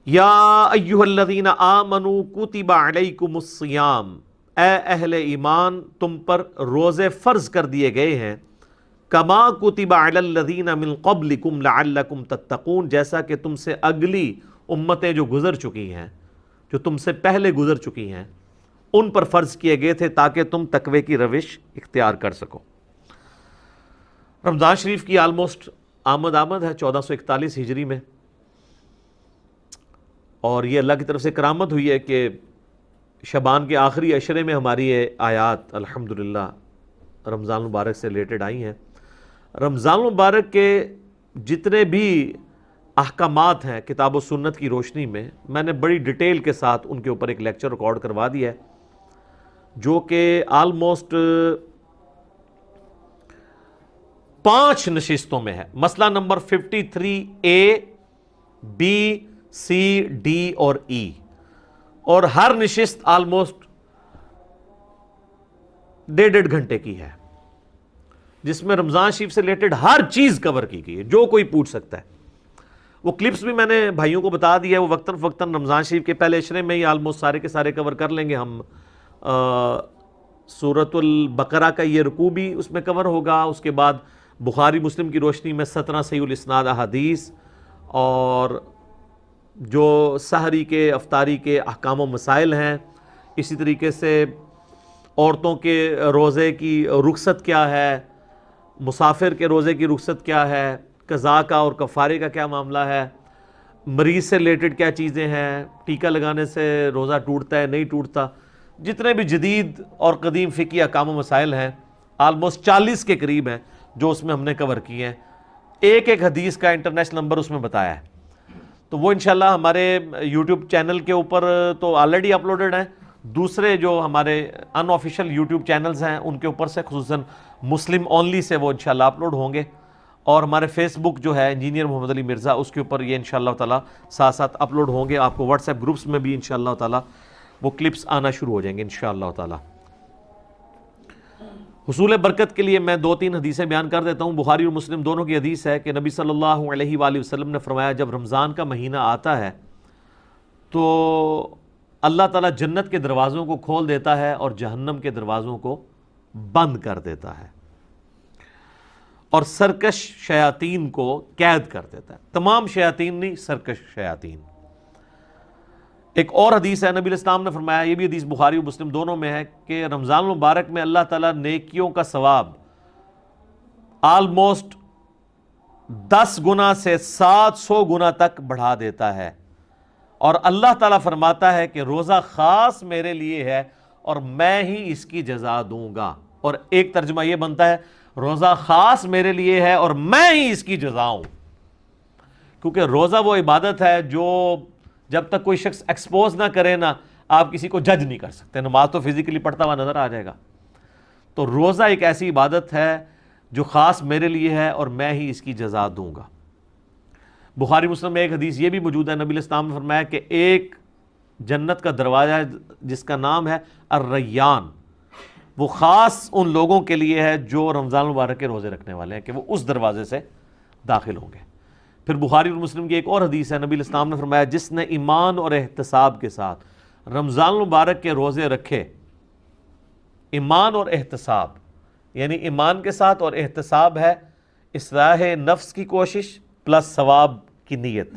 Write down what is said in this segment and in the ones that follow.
یا ایھا الذین آمنوا کتب علیکم الصیام، اے اہل ایمان تم پر روزے فرض کر دیے گئے ہیں، کما کتب علی الذین من قبلکم لعلکم تتقون، جیسا کہ تم سے اگلی امتیں جو گزر چکی ہیں، جو تم سے پہلے گزر چکی ہیں، ان پر فرض کیے گئے تھے تاکہ تم تقوی کی روش اختیار کر سکو۔ رمضان شریف کی آلموسٹ آمد ہے 1441 ہجری میں، اور یہ اللہ کی طرف سے کرامت ہوئی ہے کہ شعبان کے آخری عشرے میں ہماری یہ آیات الحمدللہ رمضان المبارک سے ریلیٹڈ آئی ہیں۔ رمضان المبارک کے جتنے بھی احکامات ہیں کتاب و سنت کی روشنی میں نے بڑی ڈیٹیل کے ساتھ ان کے اوپر ایک لیکچر ریکارڈ کروا دیا ہے، جو کہ آلموسٹ 5 نشستوں میں ہے۔ مسئلہ number 53A، B، C، D اور E، اور ہر نشست آلموسٹ 1.5 گھنٹے کی ہے، جس میں رمضان شریف سے ریلیٹڈ ہر چیز کور کی گئی ہے جو کوئی پوچھ سکتا ہے۔ وہ کلپس بھی میں نے بھائیوں کو بتا دیا ہے، وہ وقتاً فوقتاً رمضان شریف کے پہلے عشرے میں ہی آلموسٹ سارے کے سارے کور کر لیں گے ہم۔ سورۃ البقرہ کا یہ رکوع بھی اس میں کور ہوگا، اس کے بعد بخاری مسلم کی روشنی میں 17 صحیح الاسناد احادیث، اور جو سحری کے افطاری کے احکام و مسائل ہیں، اسی طریقے سے عورتوں کے روزے کی رخصت کیا ہے، مسافر کے روزے کی رخصت کیا ہے، قضاء کا اور کفارے کا کیا معاملہ ہے، مریض سے ریلیٹڈ کیا چیزیں ہیں، ٹیکہ لگانے سے روزہ ٹوٹتا ہے نہیں ٹوٹتا، جتنے بھی جدید اور قدیم فقہی احکام و مسائل ہیں آلموسٹ 40 کے قریب ہیں جو اس میں ہم نے کور کیے ہیں۔ ایک ایک حدیث کا انٹرنیشنل نمبر اس میں بتایا ہے، تو وہ انشاءاللہ ہمارے یوٹیوب چینل کے اوپر تو آلریڈی اپلوڈڈ ہیں، دوسرے جو ہمارے ان آفیشیل یوٹیوب چینلز ہیں ان کے اوپر سے خصوصاً مسلم اونلی سے وہ انشاءاللہ اپلوڈ ہوں گے، اور ہمارے فیس بک جو ہے انجینئر محمد علی مرزا، اس کے اوپر یہ انشاءاللہ تعالیٰ ساتھ ساتھ اپلوڈ ہوں گے۔ آپ کو واٹس ایپ گروپس میں بھی انشاءاللہ تعالیٰ وہ کلپس آنا شروع ہو جائیں گے انشاءاللہ تعالیٰ۔ حصول برکت کے لیے میں 2-3 حدیثیں بیان کر دیتا ہوں۔ بخاری اور مسلم دونوں کی حدیث ہے کہ نبی صلی اللہ علیہ وآلہ وسلم نے فرمایا، جب رمضان کا مہینہ آتا ہے تو اللہ تعالیٰ جنت کے دروازوں کو کھول دیتا ہے اور جہنم کے دروازوں کو بند کر دیتا ہے، اور سرکش شیاطین کو قید کر دیتا ہے۔ تمام شیاطین نہیں، سرکش شیاطین۔ ایک اور حدیث ہے، نبی علیہ السلام نے فرمایا، یہ بھی حدیث بخاری و مسلم دونوں میں ہے، کہ رمضان المبارک میں اللہ تعالیٰ نیکیوں کا ثواب آلموسٹ 10 گنا سے 700 گنا تک بڑھا دیتا ہے، اور اللہ تعالیٰ فرماتا ہے کہ روزہ خاص میرے لیے ہے اور میں ہی اس کی جزا دوں گا۔ اور ایک ترجمہ یہ بنتا ہے، روزہ خاص میرے لیے ہے اور میں ہی اس کی جزا ہوں، کیونکہ روزہ وہ عبادت ہے جو جب تک کوئی شخص ایکسپوز نہ کرے نا، آپ کسی کو جج نہیں کر سکتے۔ نماز تو فزیکلی پڑھتا ہوا نظر آ جائے گا، تو روزہ ایک ایسی عبادت ہے جو خاص میرے لیے ہے اور میں ہی اس کی جزا دوں گا۔ بخاری مسلم میں ایک حدیث یہ بھی موجود ہے، نبی علیہ السلام نے فرمایا کہ ایک جنت کا دروازہ ہے جس کا نام ہے الریان، وہ خاص ان لوگوں کے لیے ہے جو رمضان المبارک کے روزے رکھنے والے ہیں، کہ وہ اس دروازے سے داخل ہوں گے۔ پھر بخاری اور مسلم کی ایک اور حدیث ہے، نبی علیہ السلام نے فرمایا، جس نے ایمان اور احتساب کے ساتھ رمضان المبارک کے روزے رکھے، ایمان اور احتساب یعنی ایمان کے ساتھ اور احتساب ہے اصلاح نفس کی کوشش پلس ثواب کی نیت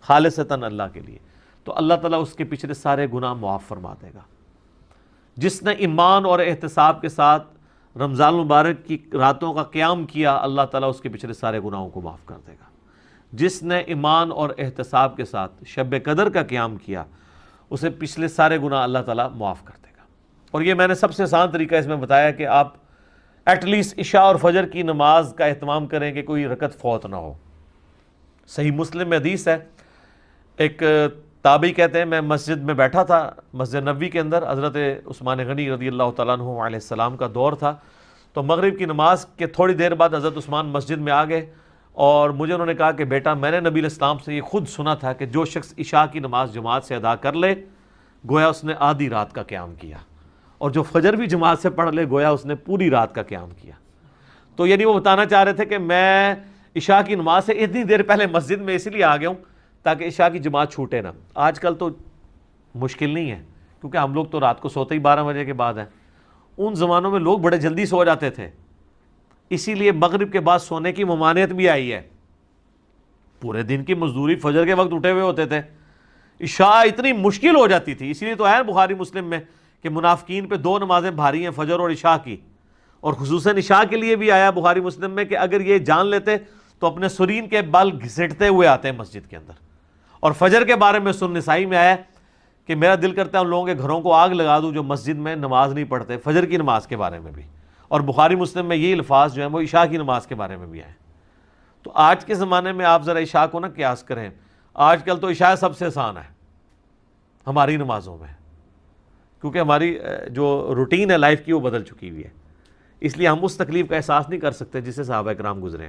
خالصتاً اللہ کے لیے، تو اللہ تعالیٰ اس کے پچھلے سارے گناہ معاف فرما دے گا۔ جس نے ایمان اور احتساب کے ساتھ رمضان المبارک کی راتوں کا قیام کیا، اللہ تعالیٰ اس کے پچھلے سارے گناہوں کو معاف کر دے گا۔ جس نے ایمان اور احتساب کے ساتھ شب قدر کا قیام کیا، اسے پچھلے سارے گناہ اللہ تعالیٰ معاف کر دے گا۔ اور یہ میں نے سب سے آسان طریقہ اس میں بتایا کہ آپ ایٹ لیسٹ عشاء اور فجر کی نماز کا اہتمام کریں کہ کوئی رکعت فوت نہ ہو۔ صحیح مسلم میں حدیث ہے، ایک تابعی کہتے ہیں میں مسجد میں بیٹھا تھا، مسجد نبوی کے اندر، حضرت عثمان غنی رضی اللہ تعالیٰ عنہ علیہ السلام کا دور تھا، تو مغرب کی نماز کے تھوڑی دیر بعد حضرت عثمان مسجد میں آ گئے، اور مجھے انہوں نے کہا کہ بیٹا میں نے نبی علیہ السلام سے یہ خود سنا تھا کہ جو شخص عشاء کی نماز جماعت سے ادا کر لے گویا اس نے آدھی رات کا قیام کیا، اور جو فجر بھی جماعت سے پڑھ لے گویا اس نے پوری رات کا قیام کیا۔ تو یعنی وہ بتانا چاہ رہے تھے کہ میں عشاء کی نماز سے اتنی دیر پہلے مسجد میں اس لیے آ گیا ہوں تاکہ عشاء کی جماعت چھوٹے نہ. آج کل تو مشکل نہیں ہے کیونکہ ہم لوگ تو رات کو سوتے ہی 12 بجے کے بعد ہیں. ان زمانوں میں لوگ بڑے جلدی سو جاتے تھے, اسی لیے مغرب کے بعد سونے کی ممانعت بھی آئی ہے. پورے دن کی مزدوری فجر کے وقت اٹھے ہوئے ہوتے تھے, عشاء اتنی مشکل ہو جاتی تھی. اسی لیے تو ہے بخاری مسلم میں کہ منافقین پہ 2 نمازیں بھاری ہیں, فجر اور عشاء کی. اور خصوصاً عشاء کے لیے بھی آیا بخاری مسلم میں کہ اگر یہ جان لیتے تو اپنے سرین کے بال گھسیٹتے ہوئے آتے ہیں مسجد کے اندر. اور فجر کے بارے میں سنن نسائی میں آیا کہ میرا دل کرتا ہے ان لوگوں کے گھروں کو آگ لگا دوں جو مسجد میں نماز نہیں پڑھتے, فجر کی نماز کے بارے میں بھی. اور بخاری مسلم میں یہ الفاظ جو ہیں وہ عشاء کی نماز کے بارے میں بھی آئے. تو آج کے زمانے میں آپ ذرا عشاء کو نہ قیاس کریں. آج کل تو عشاء سب سے آسان ہے ہماری نمازوں میں, کیونکہ ہماری جو روٹین ہے لائف کی وہ بدل چکی ہوئی ہے. اس لیے ہم اس تکلیف کا احساس نہیں کر سکتے جس سے صحابہ کرام گزرے.